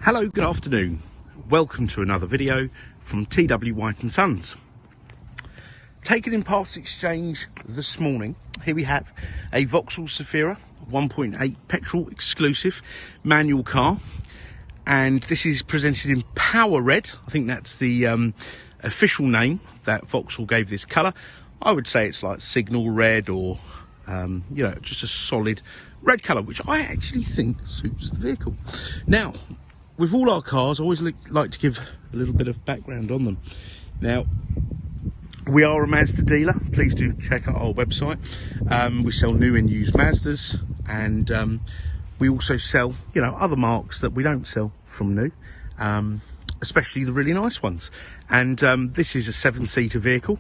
Hello, good afternoon. Welcome to another video from TW White & Sons. Taken in parts exchange this morning, here we have a Vauxhall Zafira 1.8 petrol exclusive manual car, and this is presented in power red. I think that's the official name that Vauxhall gave this colour. I would say it's like signal red, or just a solid red colour, which I actually think suits the vehicle. Now, with all our cars, I always like to give a little bit of background on them. Now, we are a Mazda dealer. Please do check out our website. We sell new and used Mazdas, and we also sell, other marques that we don't sell from new, especially the really nice ones. And this is a 7-seater vehicle.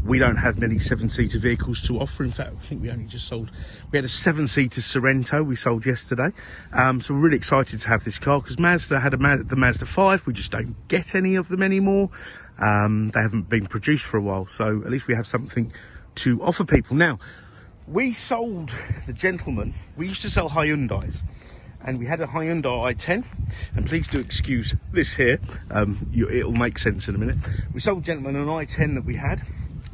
We don't have many 7-seater vehicles to offer. In fact, I think we had a 7-seater Sorento we sold yesterday. So we're really excited to have this car, because Mazda had the Mazda 5. We just don't get any of them anymore. They haven't been produced for a while, so at least we have something to offer people. Now, we sold the gentleman, we used to sell Hyundais, and we had a Hyundai i10, and please do excuse this here, it'll make sense in a minute. We sold the gentleman an i10 that we had,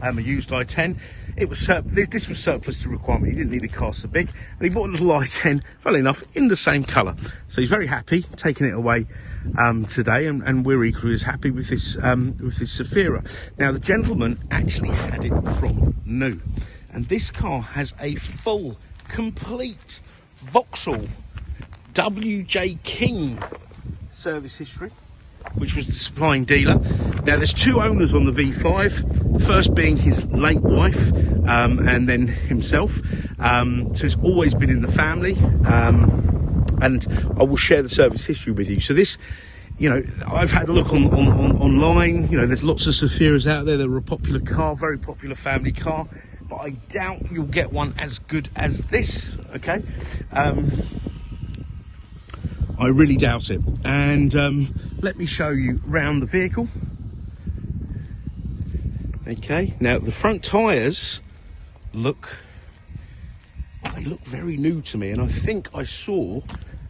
a used i10. It was this was surplus to requirement. He didn't need a car so big, and he bought a little i10, funnily enough, in the same colour. So he's very happy, taking it away today, and we're equally as happy with this Zafira. Now, the gentleman actually had it from new, and this car has a full, complete Vauxhall WJ King service history, which was the supplying dealer. Now, there's two owners on the V5, first being his late wife, and then himself. So it's always been in the family, and I will share the service history with you. So this, I've had a look online. There's lots of Zafiras out there. They're a popular car, very popular family car, but I doubt you'll get one as good as this, okay? I really doubt it. And let me show you around the vehicle. Okay, now the front tyres look very new to me, and I think I saw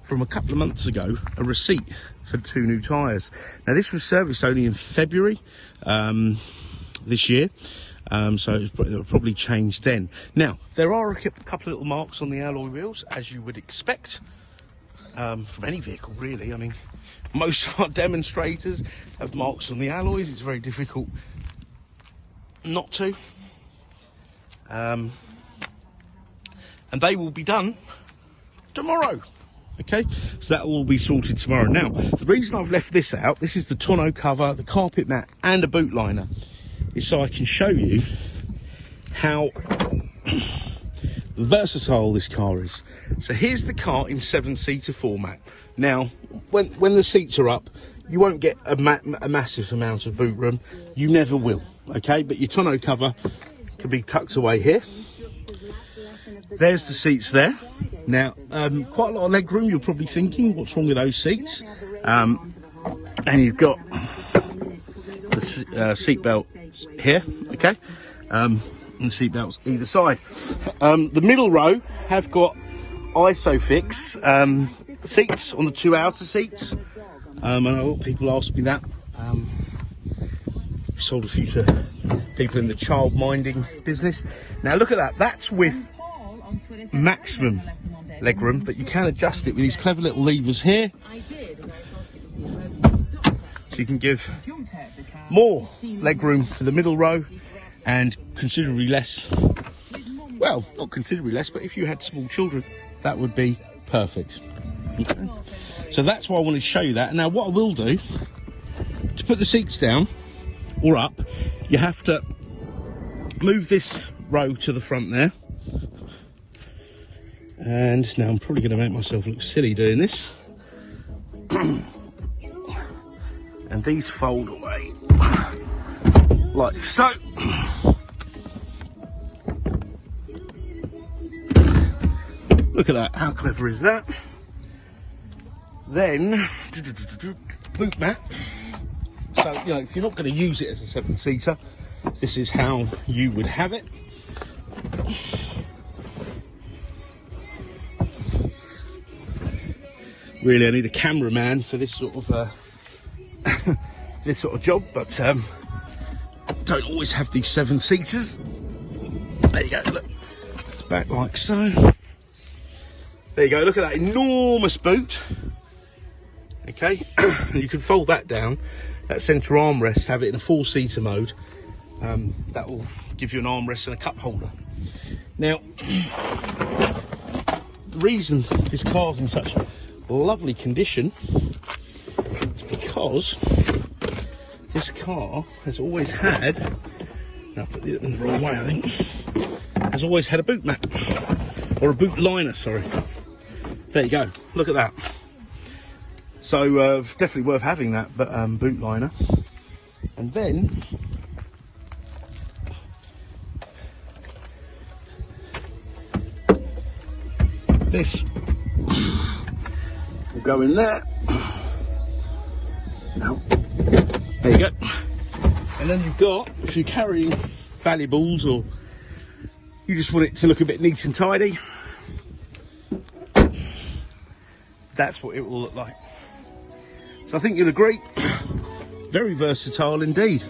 from a couple of months ago a receipt for 2 new tyres. Now, this was serviced only in February this year, so it'll probably change then. Now, there are a couple of little marks on the alloy wheels, as you would expect from any vehicle, really. I mean, most of our demonstrators have marks on the alloys. It's very difficult not to. And they will be done tomorrow. Okay, so that will all be sorted tomorrow. Now, the reason I've left this out, this is the tonneau cover, the carpet mat, and a boot liner, is so I can show you how versatile this car is. So here's the car in 7-seater format. Now, when the seats are up, you won't get a massive amount of boot room. You never will, okay? But your tonneau cover can be tucked away here. There's the seats there. Now, quite a lot of leg room. You're probably thinking, what's wrong with those seats? And you've got the seat belt here, okay? And seat belts either side. The middle row have got ISOFIX seats on the 2 outer seats. I know a lot of people ask me that. Sold a few to people in the child minding business. Now, look at that. That's with maximum legroom, but you can adjust it with these clever little levers here, so you can give more legroom for the middle row and considerably less, well, not considerably less, but if you had small children, that would be perfect. Okay. So that's why I wanted to show you that. And now what I will do, to put the seats down or up, you have to move this row to the front there. And now I'm probably going to make myself look silly doing this. And these fold away like so. Look at that, how clever is that? Then, boot mat. So, if you're not going to use it as a 7-seater, this is how you would have it. Really, I need a cameraman for this sort of this sort of job, but don't always have these 7-seaters. There you go, look, it's back like so. There you go, look at that enormous boot. Okay, you can fold that down, that centre armrest, have it in a 4-seater mode. That will give you an armrest and a cup holder. Now, the reason this car's in such lovely condition is because this car has always had, I put it in the wrong way I think, has always had a boot mat, or a boot liner, sorry. There you go, look at that. So definitely worth having that, but boot liner. And then this will go in there. Now, there you go. And then you've got, if you're carrying valuables or you just want it to look a bit neat and tidy, that's what it will look like. So I think you'll agree, very versatile indeed.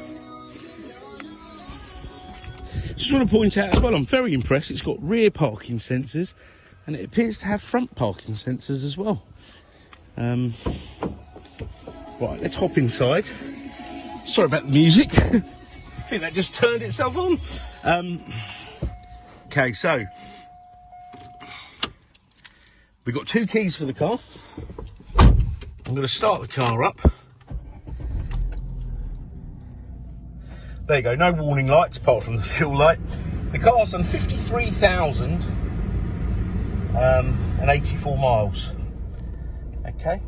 Just want to point out as well, I'm very impressed, it's got rear parking sensors and it appears to have front parking sensors as well. Right, let's hop inside. Sorry about the music. I think that just turned itself on. Okay, so we've got 2 keys for the car. I'm going to start the car up. There you go, no warning lights apart from the fuel light. The car's done 53,084 miles. Okay.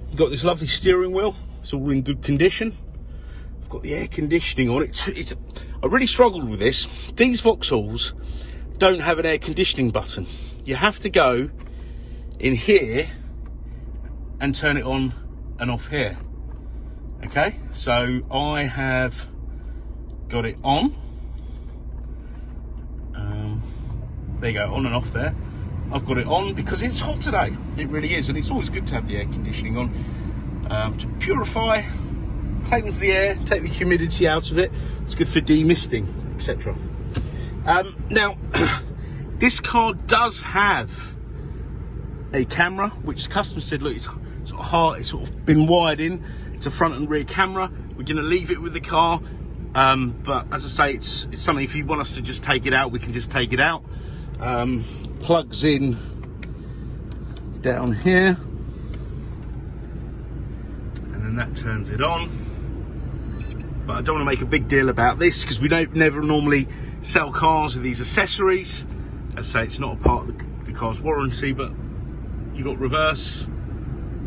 You've got this lovely steering wheel. It's all in good condition. I've got the air conditioning on it. I really struggled with this. These Vauxhalls don't have an air conditioning button. You have to go in here and turn it on and off here. Okay, so I have got it on. There you go, on and off there. I've got it on because it's hot today. It really is, and it's always good to have the air conditioning on to purify, cleanse the air, take the humidity out of it. It's good for demisting, etc. Now, this car does have a camera, which the customer said, look, it's sort of hard, it's sort of been wired in. It's a front and rear camera. We're going to leave it with the car, but as I say, it's something, if you want us to just take it out, we can just take it out. Plugs in down here, and then that turns it on. But I don't want to make a big deal about this because we don't never normally sell cars with these accessories. As I say, it's not a part of the car's warranty, but you've got reverse,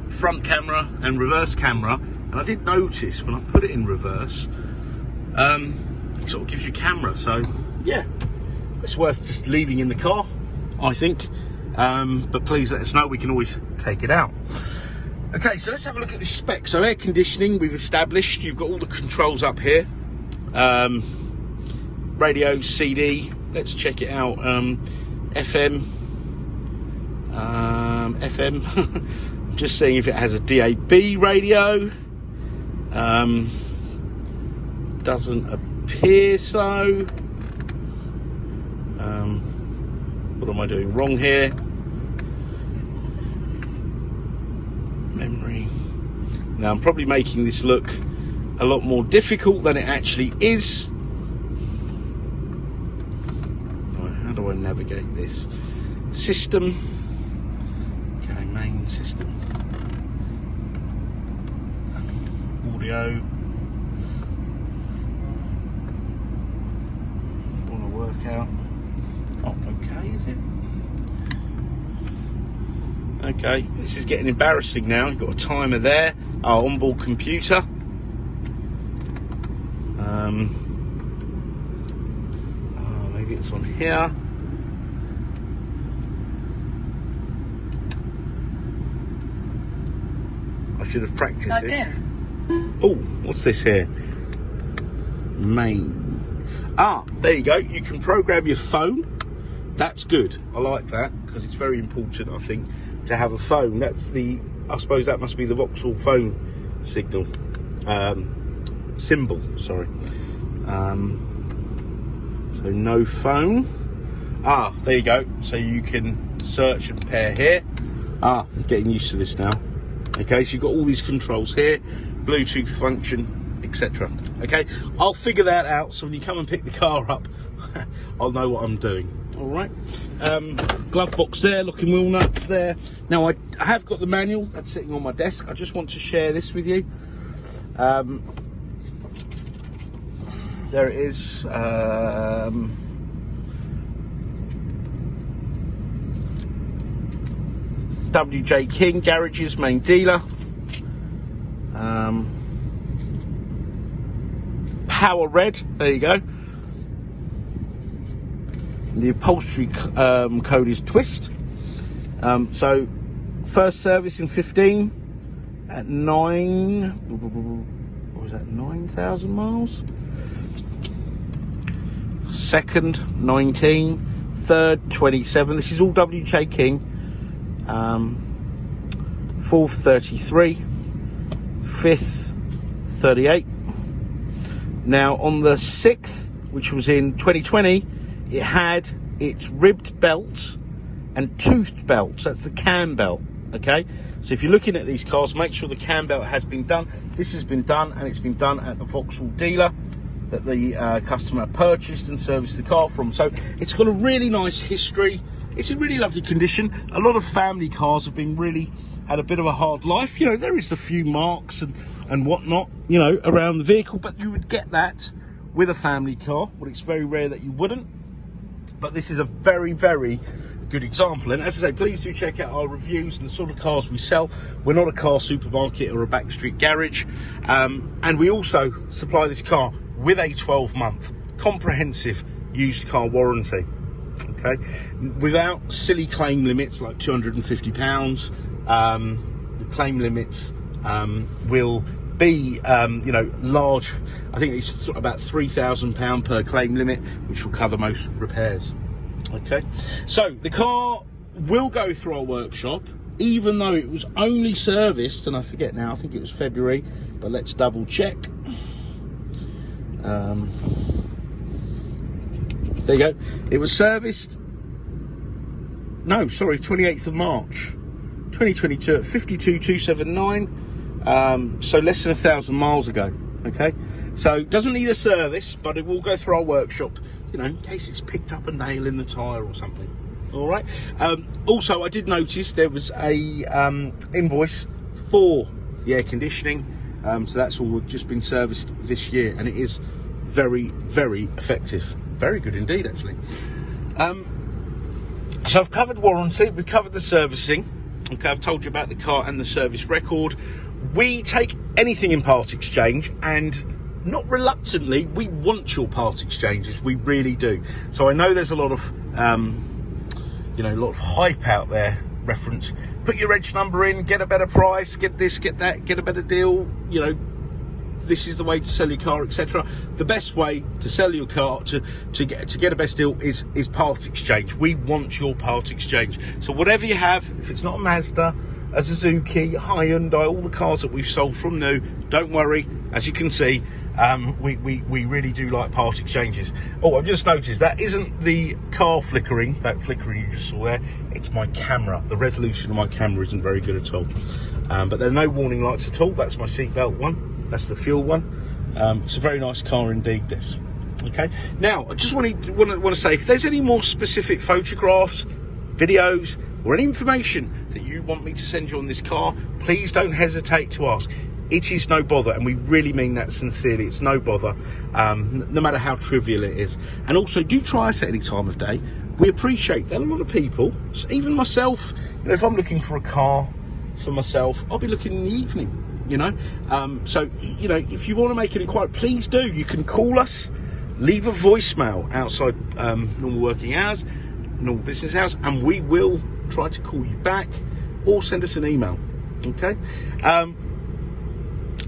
front camera and reverse camera. And I did notice when I put it in reverse, it sort of gives you camera. So yeah, it's worth just leaving in the car, I think. But please let us know, we can always take it out. Okay, so let's have a look at the spec. So air conditioning, we've established. You've got all the controls up here. Radio, CD, let's check it out. FM. FM. Just seeing if it has a DAB radio. Doesn't appear so. What am I doing wrong here? Memory. Now I'm probably making this look a lot more difficult than it actually is. Right, how do I navigate this? System. Okay, main system. Audio. Want to work out. Oh, okay, is it? Okay, this is getting embarrassing now. You've got a timer there. Our onboard computer. Maybe it's on here. I should have practiced this. Oh, what's this here? Main. Ah, there you go. You can program your phone. That's good. I like that because it's very important, I think, to have a phone. That's I suppose that must be the Vauxhall phone signal, symbol, sorry. So no phone. There you go. So you can search and pair here. I'm getting used to this now. Okay, so you've got all these controls here, Bluetooth function, etc. Okay, I'll figure that out, so when you come and pick the car up, I'll know what I'm doing. All right. Glove box there, locking wheel nuts there. Now I have got the manual that's sitting on my desk. I just want to share this with you. There it is. WJ King Garages, main dealer. Power red, there you go. The upholstery code is twist. So first service in 15 at 9,000 miles. Second 19, third 27. This is all WJ King. Fourth 33, fifth 38. Now on the 6th, which was in 2020, it had its ribbed belt and toothed belt. So that's the cam belt. Okay, so if you're looking at these cars, make sure the cam belt has been done. This has been done, and it's been done at the Vauxhall dealer that the customer purchased and serviced the car from. So it's got a really nice history. It's in really lovely condition. A lot of family cars have been had a bit of a hard life. You know, there is a few marks and whatnot, you know, around the vehicle, but you would get that with a family car. Well, it's very rare that you wouldn't, but this is a very, very good example. And as I say, please do check out our reviews and the sort of cars we sell. We're not a car supermarket or a backstreet garage. And we also supply this car with a 12-month comprehensive used car warranty. Okay, without silly claim limits like £250. The claim limits will be, you know, large. I think it's about £3,000 per claim limit, which will cover most repairs. Okay, so the car will go through our workshop, even though it was only serviced, and I forget now, I think it was February, but let's double check. There you go. It was serviced, no, sorry, 28th of March 2022 at 52,279, so less than 1,000 miles ago. Okay, so it doesn't need a service, but it will go through our workshop, you know, in case it's picked up a nail in the tyre or something. All right. Also, I did notice there was a invoice for the air conditioning, so that's all just been serviced this year, and it is very, very effective. Very good indeed, actually. So I've covered warranty, we've covered the servicing. Okay, I've told you about the car and the service record. We take anything in part exchange, and not reluctantly, we want your part exchanges. We really do. So I know there's a lot of, you know, a lot of hype out there. Reference, put your reg number in, get a better price, get this, get that, get a better deal. You know, this is the way to sell your car, etc. The best way to sell your car, to get a best deal, is part exchange. We want your part exchange. So whatever you have, if it's not a Mazda, a Suzuki, Hyundai, all the cars that we've sold from new, don't worry. As you can see, we really do like part exchanges. Oh, I've just noticed that isn't the car flickering, that flickering you just saw there. It's my camera. The resolution of my camera isn't very good at all. But there are no warning lights at all. That's my seatbelt one. That's the fuel one. It's a very nice car indeed, this. Okay. Now, I just want to say, if there's any more specific photographs, videos, or any information that you want me to send you on this car, please don't hesitate to ask. It is no bother, and we really mean that sincerely. It's no bother, no matter how trivial it is. And also, do try us at any time of day. We appreciate that. A lot of people, even myself, you know, if I'm looking for a car for myself, I'll be looking in the evening. You know, so, you know, if you want to make an inquiry, please do. You can call us, leave a voicemail outside normal working hours, normal business hours, and we will try to call you back, or send us an email. Okay.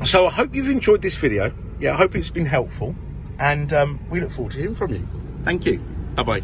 So I hope you've enjoyed this video. Yeah, I hope it's been helpful, and we look forward to hearing from you. Thank you. Bye bye.